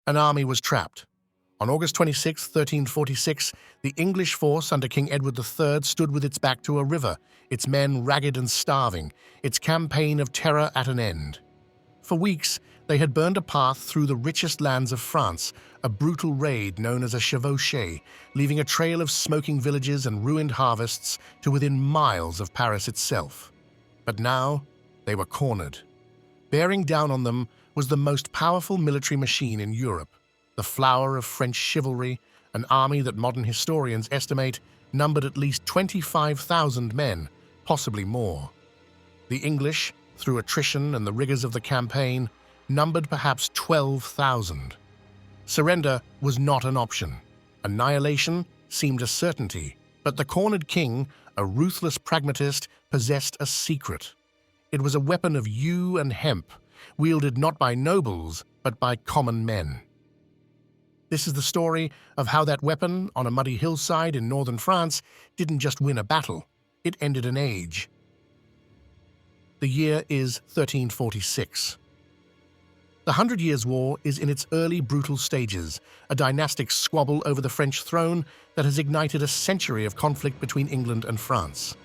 An army was trapped. On August 26, 1346, the English force under King Edward III stood with its back to a river, its men ragged and starving, its campaign of terror at an end. For weeks, they had burned a path through the richest lands of France, a brutal raid known as a Chevauchée, leaving a trail of smoking villages and ruined harvests to within miles of Paris itself. But now, they were cornered. Bearing down on them was the most powerful military machine in Europe, the flower of French chivalry, an army that modern historians estimate numbered at least 25,000 men, possibly more. The English, through attrition and the rigors of the campaign, numbered perhaps 12,000. Surrender was not an option. Annihilation seemed a certainty, but the cornered king, a ruthless pragmatist, possessed a secret. It was a weapon of yew and hemp, wielded not by nobles, but by common men. This is the story of how that weapon, on a muddy hillside in northern France, didn't just win a battle, it ended an age. The year is 1346. The 100 Years' War is in its early brutal stages, a dynastic squabble over the French throne that has ignited a century of conflict between England and France.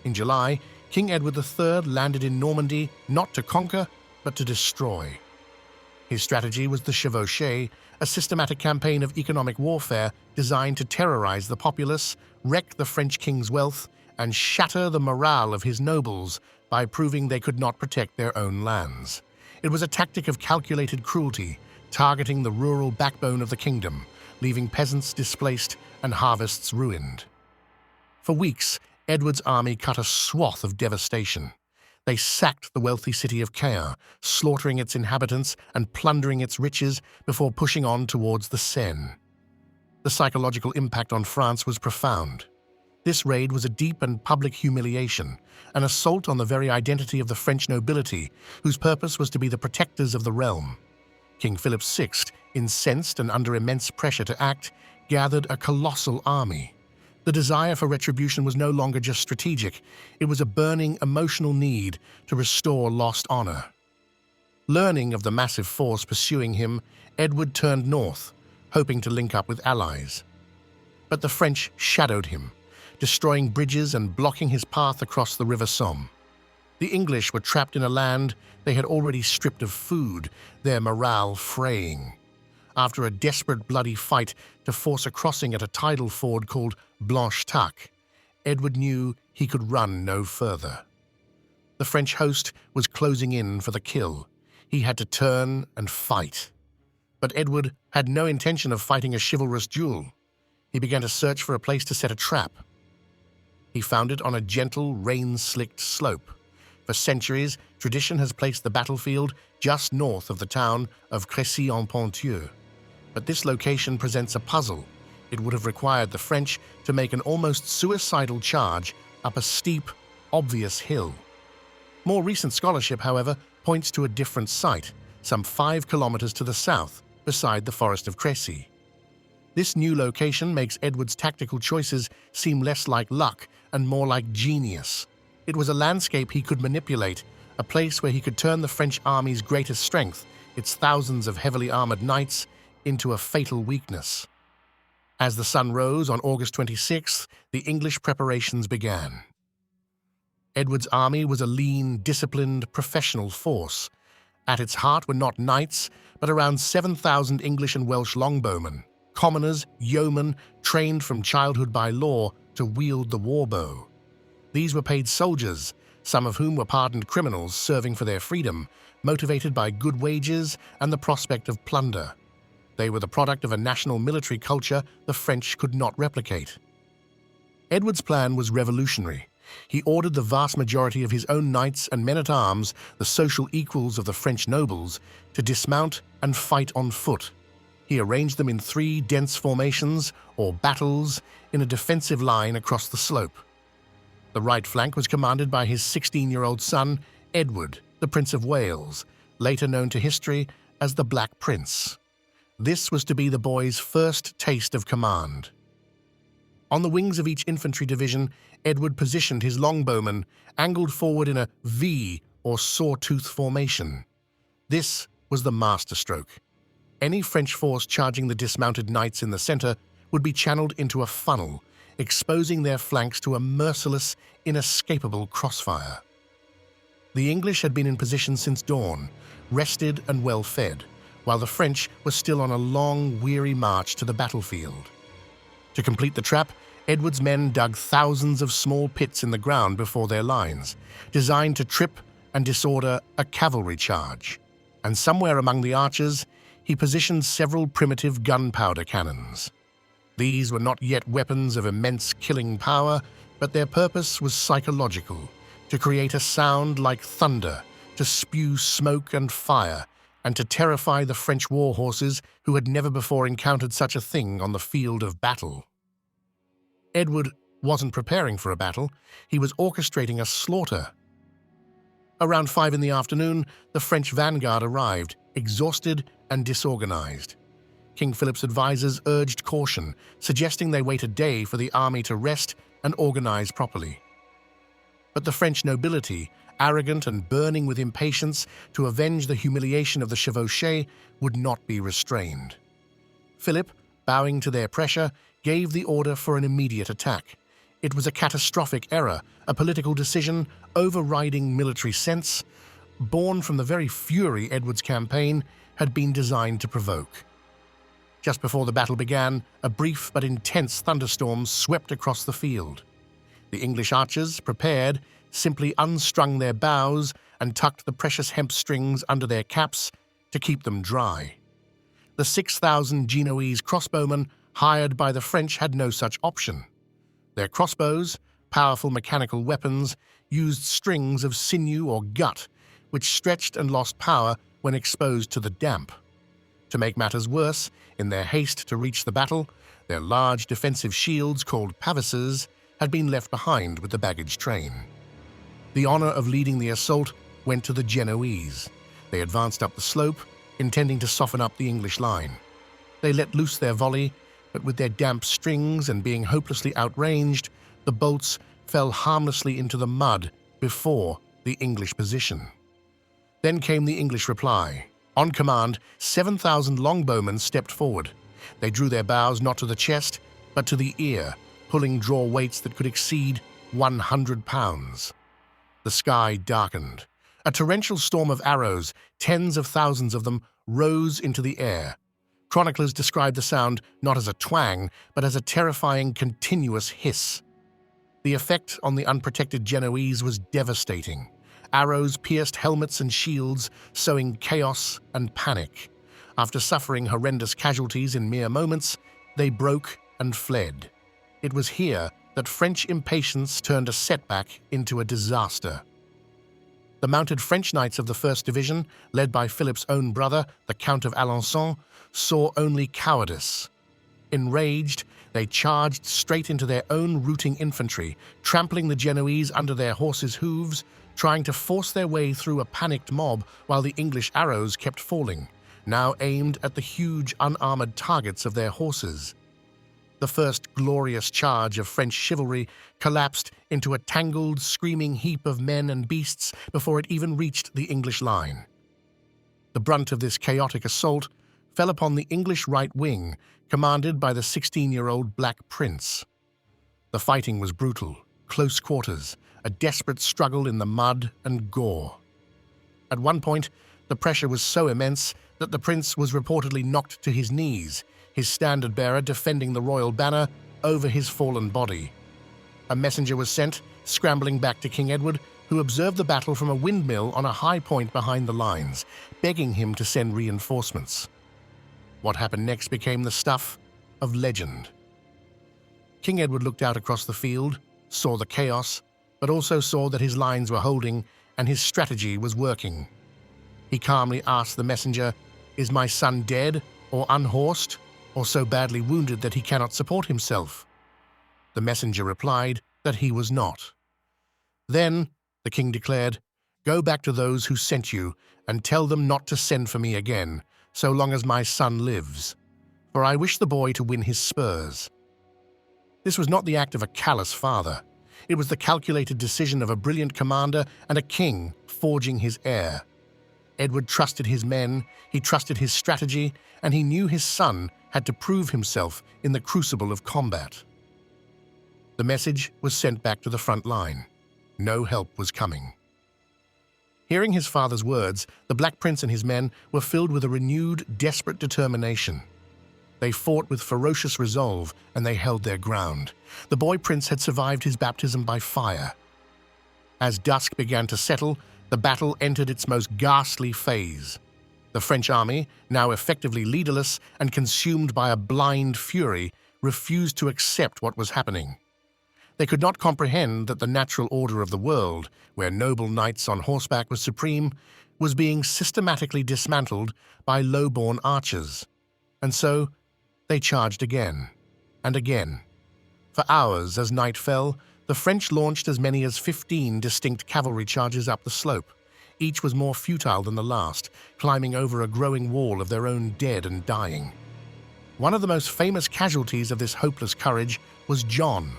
In July, King Edward III landed in Normandy not to conquer, but to destroy. His strategy was the Chevauchée, a systematic campaign of economic warfare designed to terrorize the populace, wreck the French king's wealth, and shatter the morale of his nobles by proving they could not protect their own lands. It was a tactic of calculated cruelty, targeting the rural backbone of the kingdom, leaving peasants displaced and harvests ruined. For weeks, Edward's army cut a swath of devastation. They sacked the wealthy city of Heir, slaughtering its inhabitants and plundering its riches before pushing on towards the Seine. The psychological impact on France was profound. This raid was a deep and public humiliation, an assault on the very identity of the French nobility, whose purpose was to be the protectors of the realm. King Philip VI, incensed and under immense pressure to act, gathered a colossal army. The desire for retribution was no longer just strategic, it was a burning emotional need to restore lost honor. Learning of the massive force pursuing him, Edward turned north, hoping to link up with allies. But the French shadowed him, destroying bridges and blocking his path across the River Somme. The English were trapped in a land they had already stripped of food, their morale fraying. After a desperate bloody fight to force a crossing at a tidal ford called Blanche Tac, Edward knew he could run no further. The French host was closing in for the kill. He had to turn and fight. But Edward had no intention of fighting a chivalrous duel. He began to search for a place to set a trap. He found it on a gentle, rain-slicked slope. For centuries, tradition has placed the battlefield just north of the town of Crécy-en-Ponthieu. But this location presents a puzzle. It would have required the French to make an almost suicidal charge up a steep, obvious hill. More recent scholarship, however, points to a different site, some 5 kilometers to the south, beside the forest of Crécy. This new location makes Edward's tactical choices seem less like luck and more like genius. It was a landscape he could manipulate, a place where he could turn the French army's greatest strength, its thousands of heavily armored knights, into a fatal weakness. As the sun rose on August 26th, the English preparations began. Edward's army was a lean, disciplined, professional force. At its heart were not knights, but around 7,000 English and Welsh longbowmen, commoners, yeomen, trained from childhood by law to wield the warbow. These were paid soldiers, some of whom were pardoned criminals serving for their freedom, motivated by good wages and the prospect of plunder. They were the product of a national military culture the French could not replicate. Edward's plan was revolutionary. He ordered the vast majority of his own knights and men-at-arms, the social equals of the French nobles, to dismount and fight on foot. He arranged them in 3 dense formations, or battles, in a defensive line across the slope. The right flank was commanded by his 16-year-old son, Edward, the Prince of Wales, later known to history as the Black Prince. This was to be the boy's first taste of command. On the wings of each infantry division, Edward positioned his longbowmen, angled forward in a V or sawtooth formation. This was the masterstroke. Any French force charging the dismounted knights in the center would be channeled into a funnel, exposing their flanks to a merciless, inescapable crossfire. The English had been in position since dawn, rested and well-fed, while the French were still on a long, weary march to the battlefield. To complete the trap, Edward's men dug thousands of small pits in the ground before their lines, designed to trip and disorder a cavalry charge. And somewhere among the archers, he positioned several primitive gunpowder cannons. These were not yet weapons of immense killing power, but their purpose was psychological, to create a sound like thunder, to spew smoke and fire, and to terrify the French war horses who had never before encountered such a thing on the field of battle. Edward wasn't preparing for a battle, he was orchestrating a slaughter. Around 5 in the afternoon, the French vanguard arrived, exhausted and disorganized. King Philip's advisors urged caution, suggesting they wait a day for the army to rest and organize properly. But the French nobility, arrogant and burning with impatience to avenge the humiliation of the Chevauchée, would not be restrained. Philip, bowing to their pressure, gave the order for an immediate attack. It was a catastrophic error, a political decision overriding military sense, born from the very fury Edward's campaign had been designed to provoke. Just before the battle began, a brief but intense thunderstorm swept across the field. The English archers, prepared, simply unstrung their bows and tucked the precious hemp strings under their caps to keep them dry. The 6,000 Genoese crossbowmen hired by the French had no such option. Their crossbows, powerful mechanical weapons, used strings of sinew or gut, which stretched and lost power when exposed to the damp. To make matters worse, in their haste to reach the battle, their large defensive shields, called pavises, had been left behind with the baggage train. The honor of leading the assault went to the Genoese. They advanced up the slope, intending to soften up the English line. They let loose their volley, but with their damp strings and being hopelessly outranged, the bolts fell harmlessly into the mud before the English position. Then came the English reply. On command, 7,000 longbowmen stepped forward. They drew their bows not to the chest, but to the ear, pulling draw weights that could exceed 100 pounds. The sky darkened. A torrential storm of arrows, tens of thousands of them, rose into the air. Chroniclers describe the sound not as a twang, but as a terrifying, continuous hiss. The effect on the unprotected Genoese was devastating. Arrows pierced helmets and shields, sowing chaos and panic. After suffering horrendous casualties in mere moments, they broke and fled. It was here that French impatience turned a setback into a disaster. The mounted French knights of the 1st Division, led by Philip's own brother, the Count of Alençon, saw only cowardice. Enraged, they charged straight into their own routing infantry, trampling the Genoese under their horses' hooves, trying to force their way through a panicked mob while the English arrows kept falling, now aimed at the huge unarmored targets of their horses. The first glorious charge of French chivalry collapsed into a tangled, screaming heap of men and beasts before it even reached the English line. The brunt of this chaotic assault fell upon the English right wing, commanded by the 16-year-old Black Prince. The fighting was brutal, close quarters, a desperate struggle in the mud and gore. At one point, the pressure was so immense that the prince was reportedly knocked to his knees, his standard-bearer defending the royal banner over his fallen body. A messenger was sent, scrambling back to King Edward, who observed the battle from a windmill on a high point behind the lines, begging him to send reinforcements. What happened next became the stuff of legend. King Edward looked out across the field, saw the chaos, but also saw that his lines were holding and his strategy was working. He calmly asked the messenger, "Is my son dead or unhorsed, or so badly wounded that he cannot support himself?" The messenger replied that he was not. "Then," the king declared, "go back to those who sent you and tell them not to send for me again, so long as my son lives, for I wish the boy to win his spurs." This was not the act of a callous father. It was the calculated decision of a brilliant commander and a king forging his heir. Edward trusted his men, he trusted his strategy, and he knew his son had to prove himself in the crucible of combat. The message was sent back to the front line. No help was coming. Hearing his father's words, the Black Prince and his men were filled with a renewed, desperate determination. They fought with ferocious resolve, and they held their ground. The boy prince had survived his baptism by fire. As dusk began to settle, the battle entered its most ghastly phase. The French army, now effectively leaderless and consumed by a blind fury, refused to accept what was happening. They could not comprehend that the natural order of the world, where noble knights on horseback was supreme, was being systematically dismantled by low-born archers. And so, they charged again and again. For hours, as night fell, the French launched as many as 15 distinct cavalry charges up the slope. Each was more futile than the last, climbing over a growing wall of their own dead and dying. One of the most famous casualties of this hopeless courage was John,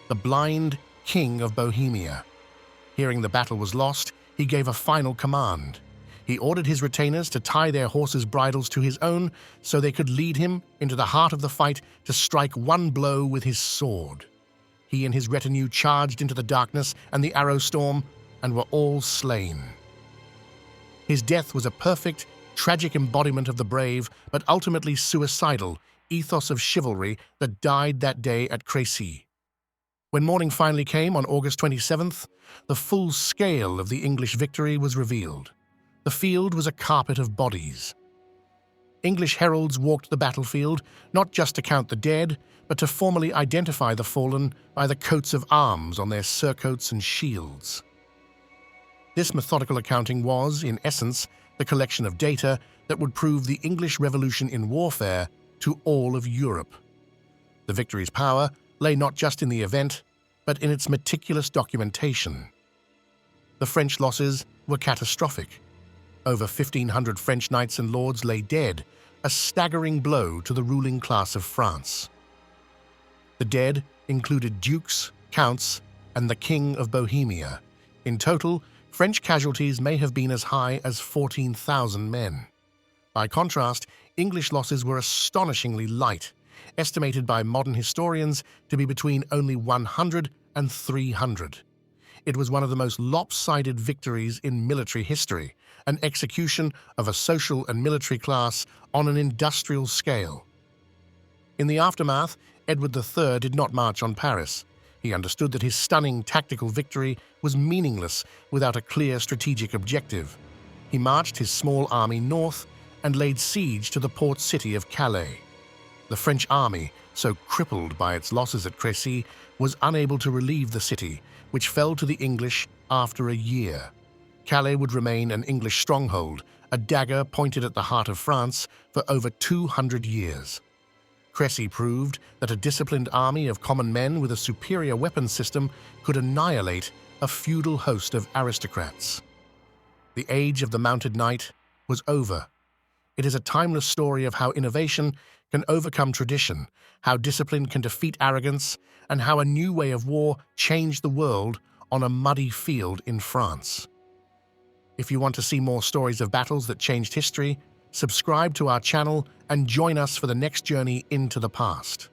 the blind king of Bohemia. Hearing the battle was lost, he gave a final command. He ordered his retainers to tie their horses' bridles to his own so they could lead him into the heart of the fight to strike one blow with his sword. He and his retinue charged into the darkness and the arrow storm and were all slain. His death was a perfect, tragic embodiment of the brave, but ultimately suicidal, ethos of chivalry that died that day at Crécy. When morning finally came on August 27th, the full scale of the English victory was revealed. The field was a carpet of bodies. English heralds walked the battlefield, not just to count the dead, but to formally identify the fallen by the coats of arms on their surcoats and shields. This methodical accounting was, in essence, the collection of data that would prove the English Revolution in warfare to all of Europe. The victory's power lay not just in the event, but in its meticulous documentation. The French losses were catastrophic. Over 1,500 French knights and lords lay dead, a staggering blow to the ruling class of France. The dead included dukes, counts, and the King of Bohemia. In total, French casualties may have been as high as 14,000 men. By contrast, English losses were astonishingly light, estimated by modern historians to be between only 100 and 300. It was one of the most lopsided victories in military history, an execution of a social and military class on an industrial scale. In the aftermath, Edward III did not march on Paris. He understood that his stunning tactical victory was meaningless without a clear strategic objective. He marched his small army north and laid siege to the port city of Calais. The French army, so crippled by its losses at Crécy, was unable to relieve the city, which fell to the English after a year. Calais would remain an English stronghold, a dagger pointed at the heart of France for over 200 years. Crécy proved that a disciplined army of common men with a superior weapons system could annihilate a feudal host of aristocrats. The age of the mounted knight was over. It is a timeless story of how innovation can overcome tradition, how discipline can defeat arrogance, and how a new way of war changed the world on a muddy field in France. If you want to see more stories of battles that changed history, subscribe to our channel and join us for the next journey into the past.